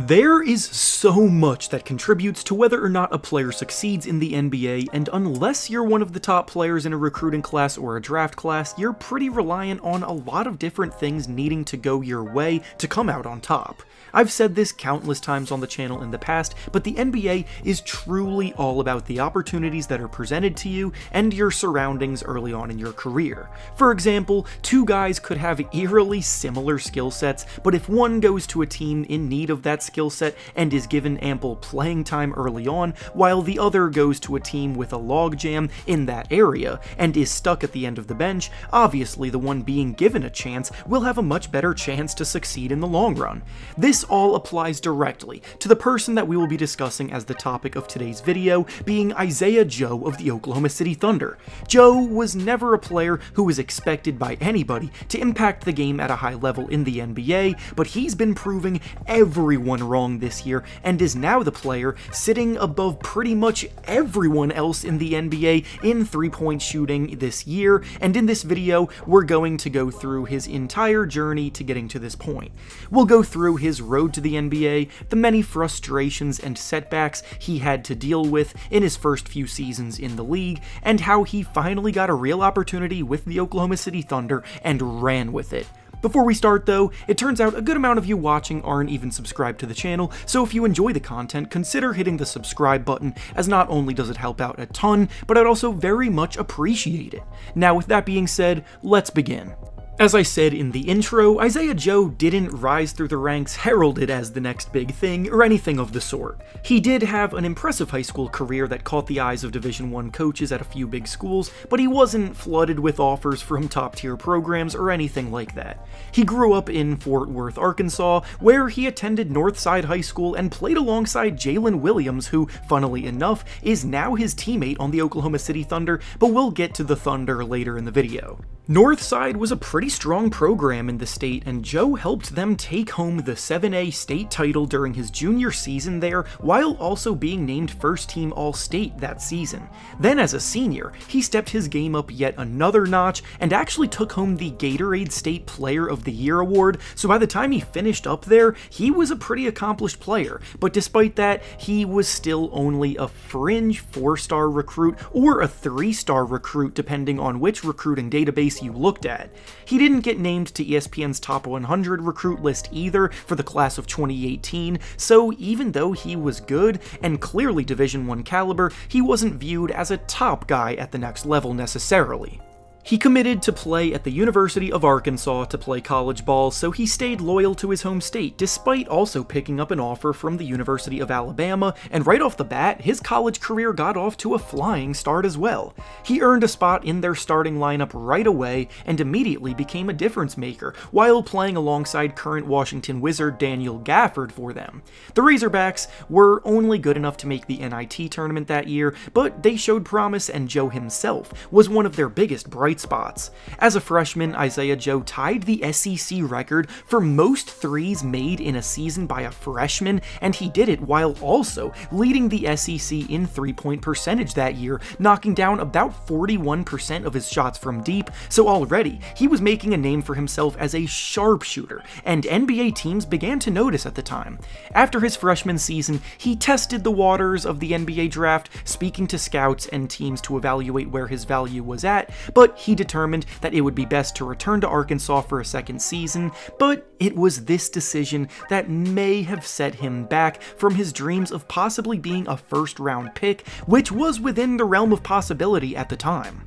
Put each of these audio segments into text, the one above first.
There is so much that contributes to whether or not a player succeeds in the NBA, and unless you're one of the top players in a recruiting class or a draft class, you're pretty reliant on a lot of different things needing to go your way to come out on top. I've said this countless times on the channel in the past, but the NBA is truly all about the opportunities that are presented to you and your surroundings early on in your career. For example, two guys could have eerily similar skill sets, but if one goes to a team in need of that skill set and is given ample playing time early on, while the other goes to a team with a logjam in that area and is stuck at the end of the bench, obviously the one being given a chance will have a much better chance to succeed in the long run. This all applies directly to the person that we will be discussing as the topic of today's video, being Isaiah Joe of the Oklahoma City Thunder. Joe was never a player who was expected by anybody to impact the game at a high level in the NBA, but he's been proving everyone wrong this year and is now the player sitting above pretty much everyone else in the NBA in three-point shooting this year, and in this video we're going to go through his entire journey to getting to this point. We'll go through his road to the NBA, the many frustrations and setbacks he had to deal with in his first few seasons in the league, and how he finally got a real opportunity with the Oklahoma City Thunder and ran with it. Before we start though, it turns out a good amount of you watching aren't even subscribed to the channel, so if you enjoy the content, consider hitting the subscribe button, as not only does it help out a ton, but I'd also very much appreciate it. Now with that being said, let's begin. As I said in the intro, Isaiah Joe didn't rise through the ranks heralded as the next big thing or anything of the sort. He did have an impressive high school career that caught the eyes of Division I coaches at a few big schools, but he wasn't flooded with offers from top-tier programs or anything like that. He grew up in Fort Worth, Arkansas, where he attended Northside High School and played alongside Jalen Williams, who, funnily enough, is now his teammate on the Oklahoma City Thunder, but we'll get to the Thunder later in the video. Northside was a pretty strong program in the state, and Joe helped them take home the 7A state title during his junior season there, while also being named first-team All-State that season. Then as a senior, he stepped his game up yet another notch, and actually took home the Gatorade State Player of the Year award, so by the time he finished up there, he was a pretty accomplished player, but despite that, he was still only a fringe 4-star recruit, or a 3-star recruit depending on which recruiting database you looked at. He didn't get named to ESPN's top 100 recruit list either for the class of 2018, so even though he was good and clearly Division I caliber, he wasn't viewed as a top guy at the next level necessarily. He committed to play at the University of Arkansas to play college ball, so he stayed loyal to his home state, despite also picking up an offer from the University of Alabama, and right off the bat, his college career got off to a flying start as well. He earned a spot in their starting lineup right away, and immediately became a difference maker, while playing alongside current Washington Wizard Daniel Gafford for them. The Razorbacks were only good enough to make the NIT tournament that year, but they showed promise, and Joe himself was one of their biggest bright spots. As a freshman, Isaiah Joe tied the SEC record for most threes made in a season by a freshman, and he did it while also leading the SEC in three-point percentage that year, knocking down about 41% of his shots from deep, so already he was making a name for himself as a sharpshooter, and NBA teams began to notice at the time. After his freshman season, he tested the waters of the NBA draft, speaking to scouts and teams to evaluate where his value was at, but he determined that it would be best to return to Arkansas for a second season, but it was this decision that may have set him back from his dreams of possibly being a first-round pick, which was within the realm of possibility at the time.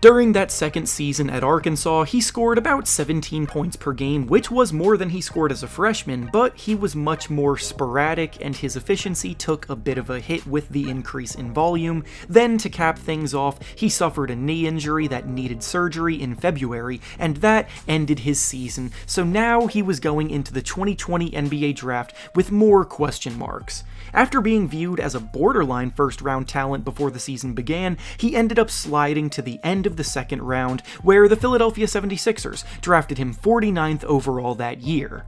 During that second season at Arkansas, he scored about 17 points per game, which was more than he scored as a freshman, but he was much more sporadic and his efficiency took a bit of a hit with the increase in volume. Then, to cap things off, he suffered a knee injury that needed surgery in February, and that ended his season, so now he was going into the 2020 NBA draft with more question marks. After being viewed as a borderline first-round talent before the season began, he ended up sliding to the end of the second round, where the Philadelphia 76ers drafted him 49th overall that year.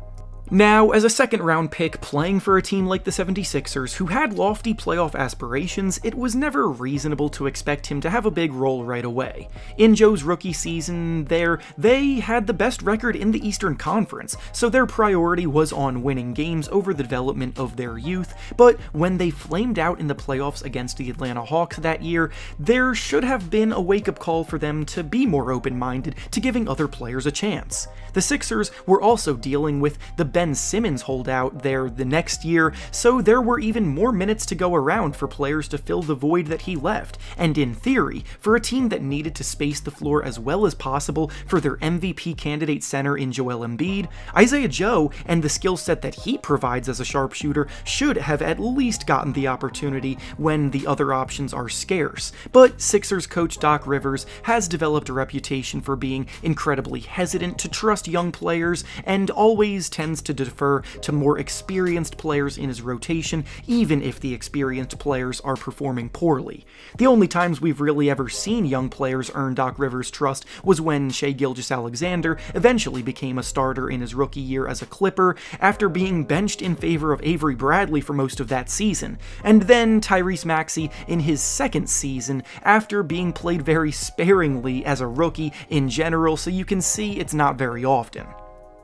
Now, as a second-round pick playing for a team like the 76ers, who had lofty playoff aspirations, it was never reasonable to expect him to have a big role right away. In Joe's rookie season they had the best record in the Eastern Conference, so their priority was on winning games over the development of their youth, but when they flamed out in the playoffs against the Atlanta Hawks that year, there should have been a wake-up call for them to be more open-minded to giving other players a chance. The Sixers were also dealing with the Ben Simmons holdout there the next year, so there were even more minutes to go around for players to fill the void that he left, and in theory, for a team that needed to space the floor as well as possible for their MVP candidate center in Joel Embiid, Isaiah Joe and the skill set that he provides as a sharpshooter should have at least gotten the opportunity when the other options are scarce. But Sixers coach Doc Rivers has developed a reputation for being incredibly hesitant to trust young players and always tends to defer to more experienced players in his rotation, even if the experienced players are performing poorly. The only times we've really ever seen young players earn Doc Rivers' trust was when Shai Gilgeous-Alexander eventually became a starter in his rookie year as a Clipper after being benched in favor of Avery Bradley for most of that season, and then Tyrese Maxey in his second season after being played very sparingly as a rookie in general, so you can see it's not very often.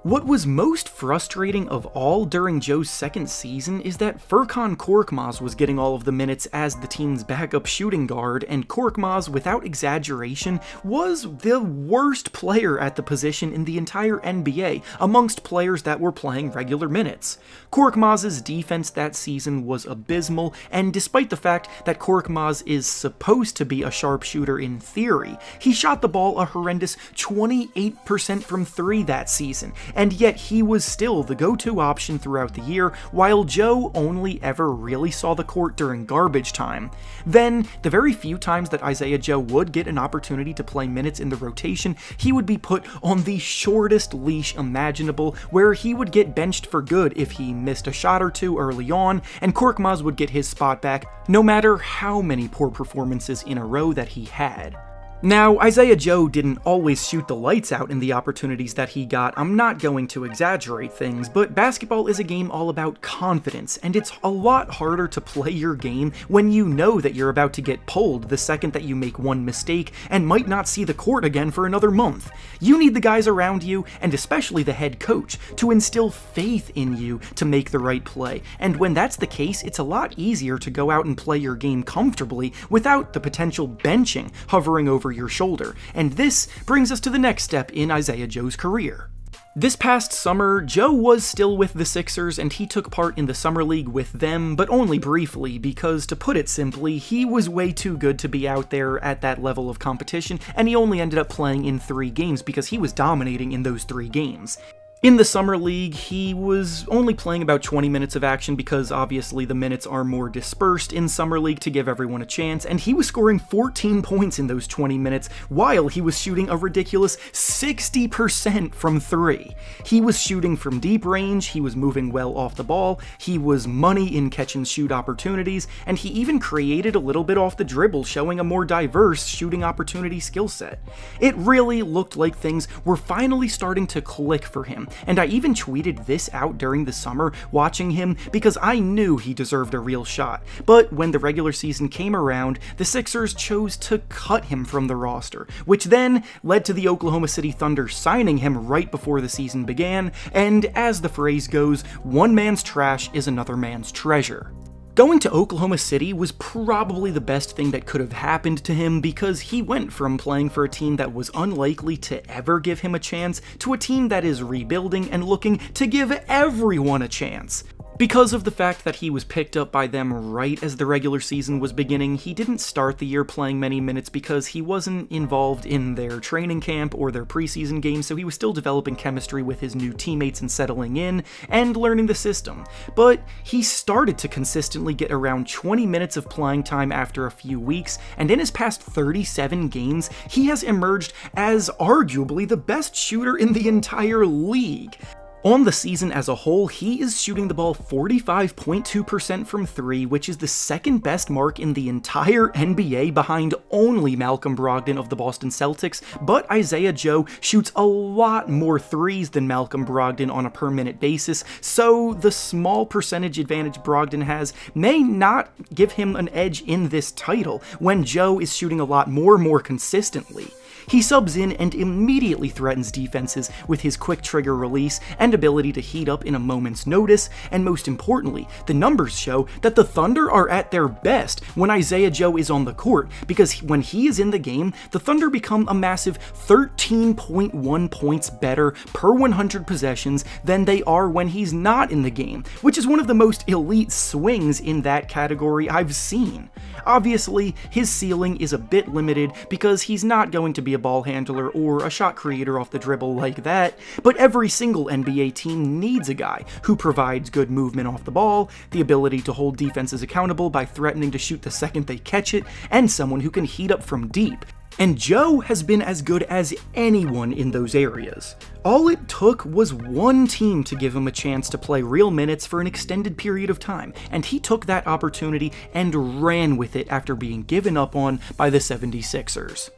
What was most frustrating of all during Joe's second season is that Furkan Korkmaz was getting all of the minutes as the team's backup shooting guard, and Korkmaz, without exaggeration, was the worst player at the position in the entire NBA amongst players that were playing regular minutes. Korkmaz's defense that season was abysmal, and despite the fact that Korkmaz is supposed to be a sharpshooter in theory, he shot the ball a horrendous 28% from 3 that season, and yet he was still the go-to option throughout the year, while Joe only ever really saw the court during garbage time. Then, the very few times that Isaiah Joe would get an opportunity to play minutes in the rotation, he would be put on the shortest leash imaginable, where he would get benched for good if he missed a shot or two early on, and Korkmaz would get his spot back no matter how many poor performances in a row that he had. Now, Isaiah Joe didn't always shoot the lights out in the opportunities that he got. I'm not going to exaggerate things, but basketball is a game all about confidence, and it's a lot harder to play your game when you know that you're about to get pulled the second that you make one mistake and might not see the court again for another month. You need the guys around you, and especially the head coach, to instill faith in you to make the right play, and when that's the case, it's a lot easier to go out and play your game comfortably without the potential benching hovering over your shoulder, and this brings us to the next step in Isaiah Joe's career. This past summer, Joe was still with the Sixers, and he took part in the Summer League with them, but only briefly, because to put it simply, he was way too good to be out there at that level of competition, and he only ended up playing in 3 games because he was dominating in those 3 games. In the Summer League, he was only playing about 20 minutes of action because obviously the minutes are more dispersed in Summer League to give everyone a chance, and he was scoring 14 points in those 20 minutes while he was shooting a ridiculous 60% from 3. He was shooting from deep range, he was moving well off the ball, he was money in catch and shoot opportunities, and he even created a little bit off the dribble, showing a more diverse shooting opportunity skill set. It really looked like things were finally starting to click for him, and I even tweeted this out during the summer watching him because I knew he deserved a real shot. But when the regular season came around, the Sixers chose to cut him from the roster, which then led to the Oklahoma City Thunder signing him right before the season began, and as the phrase goes, one man's trash is another man's treasure. Going to Oklahoma City was probably the best thing that could have happened to him because he went from playing for a team that was unlikely to ever give him a chance to a team that is rebuilding and looking to give everyone a chance. Because of the fact that he was picked up by them right as the regular season was beginning, he didn't start the year playing many minutes because he wasn't involved in their training camp or their preseason games, so he was still developing chemistry with his new teammates and settling in and learning the system. But he started to consistently get around 20 minutes of playing time after a few weeks, and in his past 37 games, he has emerged as arguably the best shooter in the entire league. On the season as a whole, he is shooting the ball 45.2% from 3, which is the second best mark in the entire NBA behind only Malcolm Brogdon of the Boston Celtics, but Isaiah Joe shoots a lot more threes than Malcolm Brogdon on a per-minute basis, so the small percentage advantage Brogdon has may not give him an edge in this title, when Joe is shooting a lot more consistently. He subs in and immediately threatens defenses with his quick trigger release and ability to heat up in a moment's notice, and most importantly, the numbers show that the Thunder are at their best when Isaiah Joe is on the court, because when he is in the game, the Thunder become a massive 13.1 points better per 100 possessions than they are when he's not in the game, which is one of the most elite swings in that category I've seen. Obviously, his ceiling is a bit limited because he's not going to be a ball handler or a shot creator off the dribble like that, but every single NBA team needs a guy who provides good movement off the ball, the ability to hold defenses accountable by threatening to shoot the second they catch it, and someone who can heat up from deep. And Joe has been as good as anyone in those areas. All it took was one team to give him a chance to play real minutes for an extended period of time, and he took that opportunity and ran with it after being given up on by the 76ers.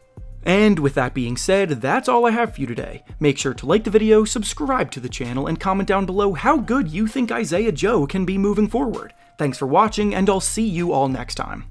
And with that being said, that's all I have for you today. Make sure to like the video, subscribe to the channel, and comment down below how good you think Isaiah Joe can be moving forward. Thanks for watching, and I'll see you all next time.